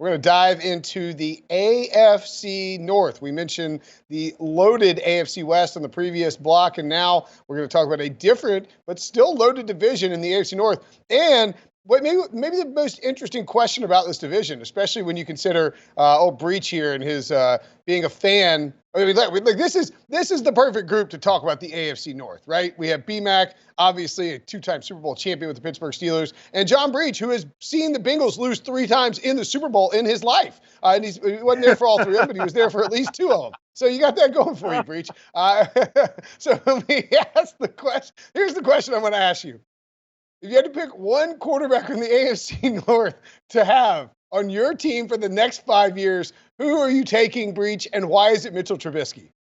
We're going to dive into the AFC North. We mentioned the loaded AFC West on the previous block, and now we're going to talk about a different but still loaded division in the AFC North. And what maybe the most interesting question about this division, especially when you consider old Breach here and his being a fan. I mean, like this is the perfect group to talk about the AFC North, right? We have BMAC, obviously a two-time Super Bowl champion with the Pittsburgh Steelers, and John Breach, who has seen the Bengals lose 3 times in the Super Bowl in his life. And he wasn't there for all 3 of them, but he was there for at least 2 of them. So you got that going for you, Breach. So let me ask the question. Here's the question I'm going to ask you. If you had to pick one quarterback in the AFC North to have on your team for the next 5 years, who are you taking, Breach, and why is it Mitchell Trubisky?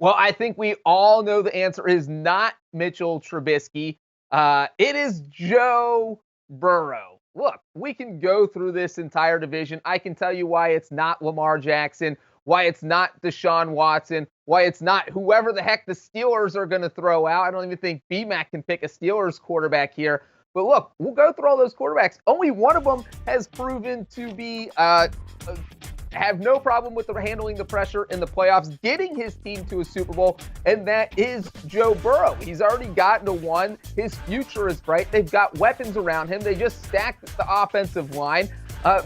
Well, I think we all know the answer is not Mitchell Trubisky. It is Joe Burrow. Look, we can go through this entire division. I can tell you why it's not Lamar Jackson, why it's not Deshaun Watson, why it's not whoever the heck the Steelers are going to throw out. I don't even think BMAC can pick a Steelers quarterback here. But look, we'll go through all those quarterbacks. Only one of them has proven to be have no problem with handling the pressure in the playoffs, getting his team to a Super Bowl, and that is Joe Burrow. He's already gotten to 1. His future is bright. They've got weapons around him. They just stacked the offensive line.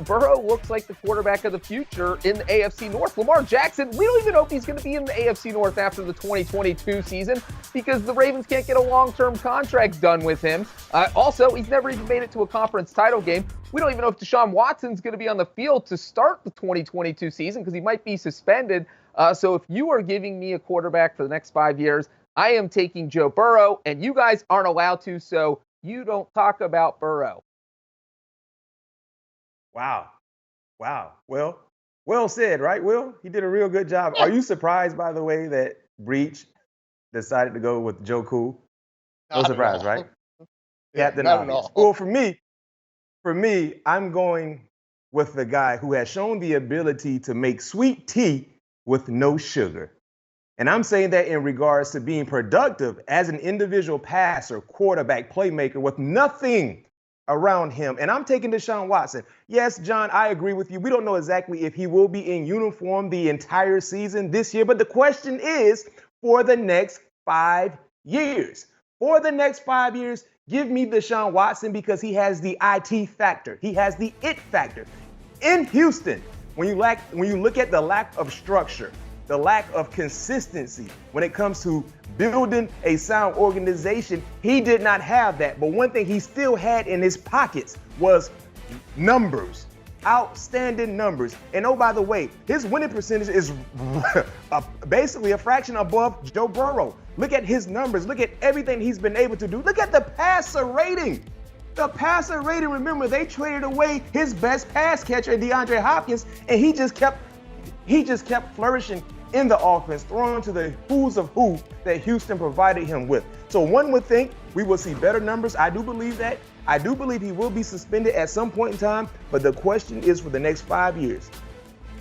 Burrow looks like the quarterback of the future in the AFC North. Lamar Jackson, we don't even know if he's going to be in the AFC North after the 2022 season because the Ravens can't get a long-term contract done with him. Also, he's never even made it to a conference title game. We don't even know if Deshaun Watson's going to be on the field to start the 2022 season because he might be suspended. So if you are giving me a quarterback for the next 5 years, I am taking Joe Burrow, and you guys aren't allowed to, so you don't talk about Burrow. Wow. Well said, right, Will? He did a real good job. Are you surprised, by the way, that Breach decided to go with Joe Cool? No surprise, right? Captain Obvious. Well, for me, I'm going with the guy who has shown the ability to make sweet tea with no sugar. And I'm saying that in regards to being productive as an individual passer, quarterback, playmaker with nothing around him. And I'm taking Deshaun Watson. Yes, John, I agree with you. We don't know exactly if he will be in uniform the entire season this year, but the question is for the next 5 years. For the next 5 years, give me Deshaun Watson because he has the IT factor. He has the it factor. In Houston, when you look at the lack of structure, the lack of consistency when it comes to building a sound organization, he did not have that. But one thing he still had in his pockets was numbers, outstanding numbers. And oh, by the way, his winning percentage is basically a fraction above Joe Burrow. Look at his numbers. Look at everything he's been able to do. Look at the passer rating. The passer rating, remember, they traded away his best pass catcher, DeAndre Hopkins, and he just kept flourishing in the offense, throwing to the who's of who that Houston provided him with. So one would think we will see better numbers. I do believe that. I do believe he will be suspended at some point in time, but the question is for the next 5 years.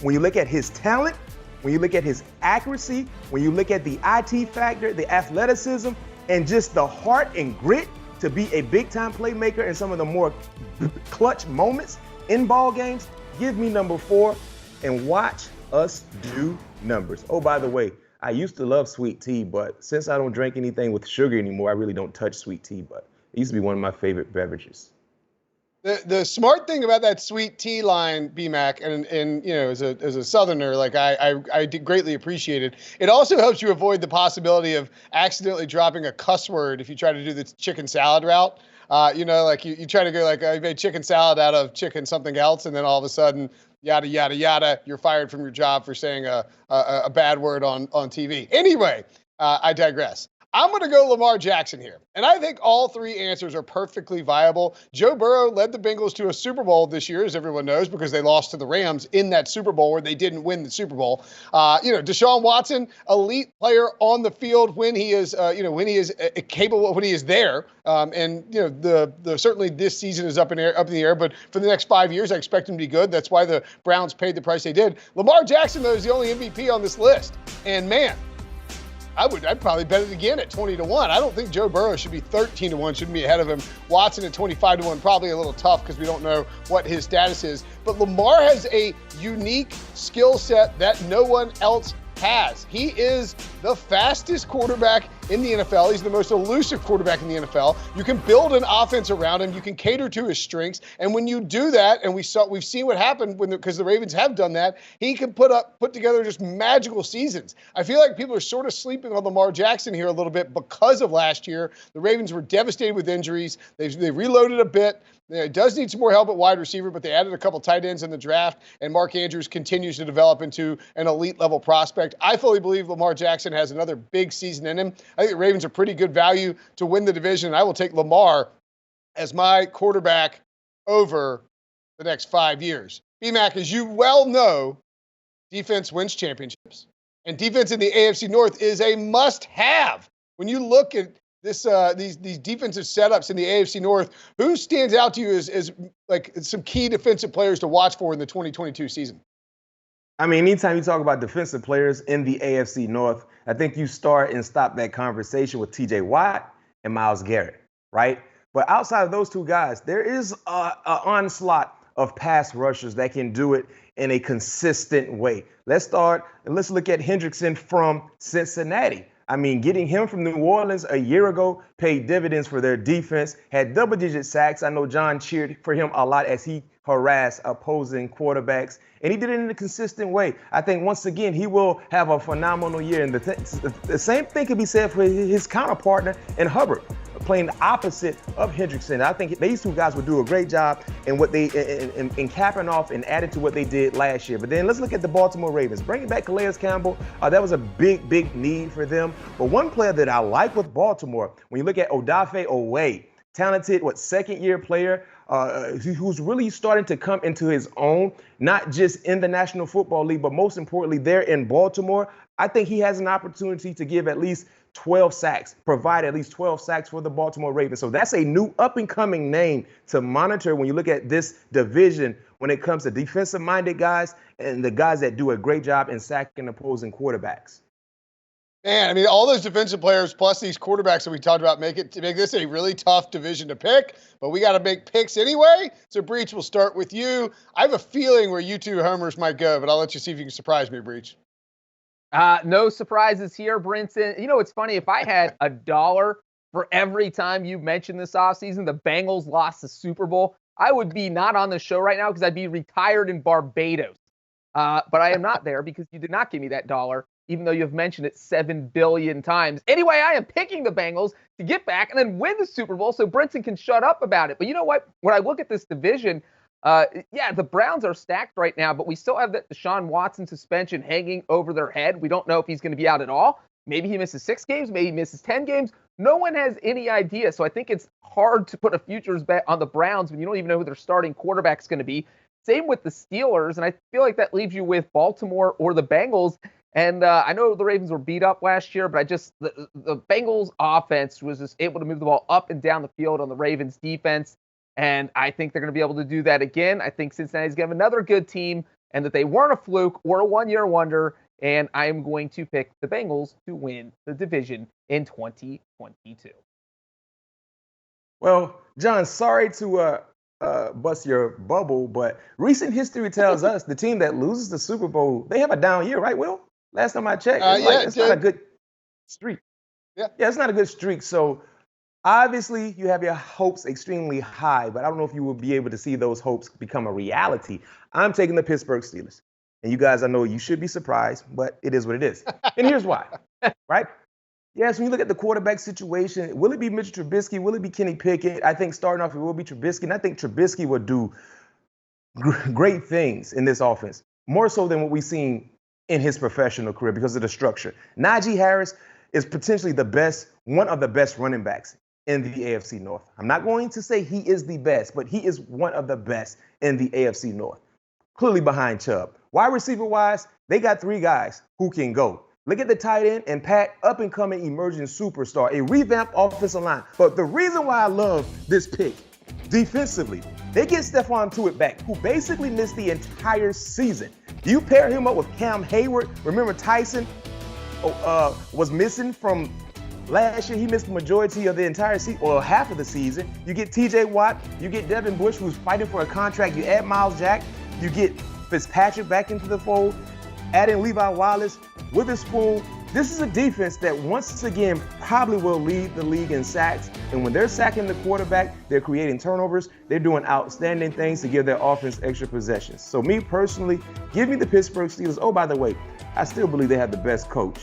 When you look at his talent, when you look at his accuracy, when you look at the IT factor, the athleticism, and just the heart and grit to be a big-time playmaker in some of the more clutch moments in ball games, give me number 4 and watch us do numbers. Oh, by the way, I used to love sweet tea, but since I don't drink anything with sugar anymore, I really don't touch sweet tea, but it used to be one of my favorite beverages. The smart thing about that sweet tea line, BMAC, and you know, as a Southerner, like I did greatly appreciate it. It also helps you avoid the possibility of accidentally dropping a cuss word if you try to do the chicken salad route. You know, like you try to go like, I made chicken salad out of chicken something else, and then all of a sudden, yada, yada, yada, you're fired from your job for saying a bad word on TV. Anyway, I digress. I'm going to go Lamar Jackson here. And I think all 3 answers are perfectly viable. Joe Burrow led the Bengals to a Super Bowl this year, as everyone knows, because they lost to the Rams in that Super Bowl where they didn't win the Super Bowl. You know, Deshaun Watson, elite player on the field when he is, when he is capable, when he is there. And, you know, certainly this season is up in the air, but for the next 5 years, I expect him to be good. That's why the Browns paid the price they did. Lamar Jackson, though, is the only MVP on this list. And man, I'd probably bet it again at 20-1. I don't think Joe Burrow should be 13-1, shouldn't be ahead of him. Watson at 25-1, probably a little tough because we don't know what his status is. But Lamar has a unique skill set that no one else has. He is the fastest quarterback in the NFL. He's the most elusive quarterback in the NFL. You can build an offense around him. You can cater to his strengths. And when you do that, and we've seen what happened because the Ravens have done that, he can put together just magical seasons. I feel like people are sort of sleeping on Lamar Jackson here a little bit because of last year. The Ravens were devastated with injuries. They reloaded a bit. It does need some more help at wide receiver, but they added a couple tight ends in the draft, and Mark Andrews continues to develop into an elite-level prospect. I fully believe Lamar Jackson has another big season in him. I think the Ravens are pretty good value to win the division, and I will take Lamar as my quarterback over the next 5 years. B-Mac, as you well know, defense wins championships, and defense in the AFC North is a must-have. When you look at these defensive setups in the AFC North, who stands out to you as like some key defensive players to watch for in the 2022 season? I mean, anytime you talk about defensive players in the AFC North, I think you start and stop that conversation with TJ Watt and Myles Garrett, right? But outside of those two guys, there is an onslaught of pass rushers that can do it in a consistent way. Let's start and let's look at Hendrickson from Cincinnati. I mean, getting him from New Orleans a year ago paid dividends for their defense, had double-digit sacks. I know John cheered for him a lot as he harassed opposing quarterbacks, and he did it in a consistent way. I think, once again, he will have a phenomenal year. And the same thing could be said for his counterpartner in Hubbard, playing the opposite of Hendrickson. I think these two guys would do a great job in what they in capping off and adding to what they did last year. But then let's look at the Baltimore Ravens. Bringing back Calais Campbell, that was a big need for them. But one player that I like with Baltimore, when you look at Odafe Oweh, talented, second-year player, who's really starting to come into his own, not just in the National Football League, but most importantly there in Baltimore. I think he has an opportunity to give at least 12 sacks, provide at least 12 sacks for the Baltimore Ravens. So that's a new up-and-coming name to monitor when you look at this division when it comes to defensive-minded guys and the guys that do a great job in sacking opposing quarterbacks. Man, I mean, all those defensive players plus these quarterbacks that we talked about make this a really tough division to pick, but we got to make picks anyway. So, Breach, we'll start with you. I have a feeling where you two homers might go, but I'll let you see if you can surprise me, Breach. No surprises here, Brinson. You know, it's funny. If I had $1 for every time you mentioned this offseason, the Bengals lost the Super Bowl, I would be not on the show right now because I'd be retired in Barbados. But I am not there because you did not give me that dollar, even though you've mentioned it 7 billion times. Anyway, I am picking the Bengals to get back and then win the Super Bowl so Brinson can shut up about it. But you know what? When I look at this division, the Browns are stacked right now, but we still have that Deshaun Watson suspension hanging over their head. We don't know if he's going to be out at all. Maybe he misses 6 games. Maybe he misses 10 games. No one has any idea. So I think it's hard to put a futures bet on the Browns when you don't even know who their starting quarterback's going to be. Same with the Steelers, and I feel like that leaves you with Baltimore or the Bengals. And I know the Ravens were beat up last year, but the Bengals offense was just able to move the ball up and down the field on the Ravens defense. And I think they're going to be able to do that again. I think Cincinnati's going to have another good team and that they weren't a fluke or a one-year wonder. And I am going to pick the Bengals to win the division in 2022. Well, John, sorry to bust your bubble, but recent history tells us the team that loses the Super Bowl, they have a down year, right, Will? Last time I checked, it's not a good streak. Yeah, it's not a good streak. So obviously you have your hopes extremely high, but I don't know if you will be able to see those hopes become a reality. I'm taking the Pittsburgh Steelers. And you guys, I know you should be surprised, but it is what it is. And here's why, right? Yes, when you look at the quarterback situation, will it be Mitchell Trubisky? Will it be Kenny Pickett? I think starting off, it will be Trubisky. And I think Trubisky will do great things in this offense, more so than what we've seen in his professional career because of the structure. Najee Harris is potentially one of the best running backs in the AFC North. I'm not going to say he is the best, but he is one of the best in the AFC North, clearly behind Chubb. Wide receiver-wise, they got 3 guys who can go. Look at the tight end and Pat, up-and-coming emerging superstar, a revamped offensive line. But the reason why I love this pick, defensively, they get Stephon Tuitt back, who basically missed the entire season. You pair him up with Cam Hayward. Remember Tyson was missing from last year. He missed the majority of the entire season, or half of the season. You get T.J. Watt, you get Devin Bush, who's fighting for a contract. You add Miles Jack, you get Fitzpatrick back into the fold, adding Levi Wallace, Witherspoon. This is a defense that once again probably will lead the league in sacks. And when they're sacking the quarterback, they're creating turnovers. They're doing outstanding things to give their offense extra possessions. So me personally, give me the Pittsburgh Steelers. Oh, by the way, I still believe they have the best coach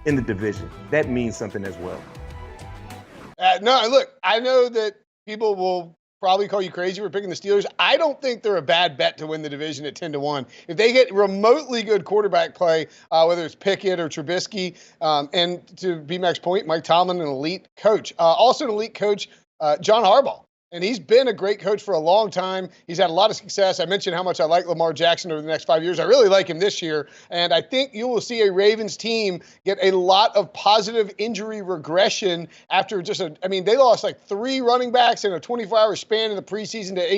in the division. That means something as well. No, look, I know that people will probably call you crazy for picking the Steelers. I don't think they're a bad bet to win the division at 10-1. If they get remotely good quarterback play, whether it's Pickett or Trubisky, and to B-Mac's point, Mike Tomlin, an elite coach. Also an elite coach, John Harbaugh. And he's been a great coach for a long time. He's had a lot of success. I mentioned how much I like Lamar Jackson over the next 5 years. I really like him this year. And I think you will see a Ravens team get a lot of positive injury regression after they lost like 3 running backs in a 24-hour span in the preseason to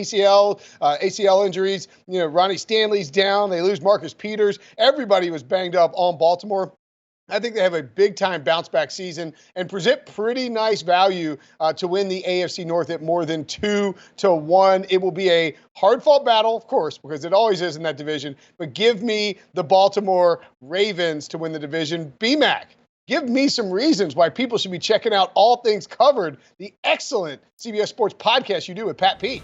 ACL injuries. You know, Ronnie Stanley's down. They lose Marcus Peters. Everybody was banged up on Baltimore. I think they have a big-time bounce-back season and present pretty nice value to win the AFC North at more than 2-1. It will be a hard-fought battle, of course, because it always is in that division. But give me the Baltimore Ravens to win the division. B-Mac, give me some reasons why people should be checking out All Things Covered, the excellent CBS Sports podcast you do with Pat P.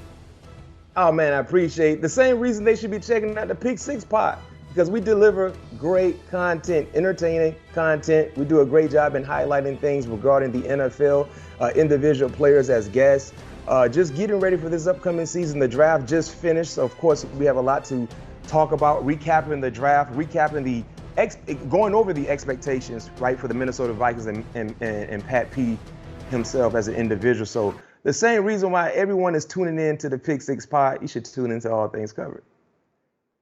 Oh, man, I appreciate the same reason they should be checking out the Pick 6 pod. Because we deliver great content, entertaining content. We do a great job in highlighting things regarding the NFL, individual players as guests. Just getting ready for this upcoming season. The draft just finished, so of course we have a lot to talk about. Recapping the draft, going over the expectations, right, for the Minnesota Vikings and Pat P himself as an individual. So the same reason why everyone is tuning in to the Pick 6 pod, you should tune into All Things Covered.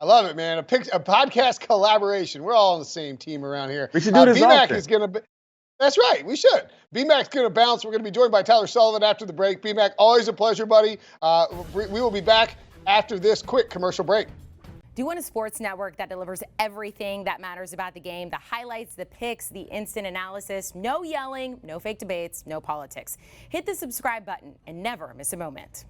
I love it, man. A podcast collaboration. We're all on the same team around here. We should do this B-Mac often. is going to – that's right. We should. B-Mac's going to bounce. We're going to be joined by Tyler Sullivan after the break. B-Mac, always a pleasure, buddy. We will be back after this quick commercial break. Do you want a sports network that delivers everything that matters about the game? The highlights, the picks, the instant analysis. No yelling, no fake debates, no politics. Hit the subscribe button and never miss a moment.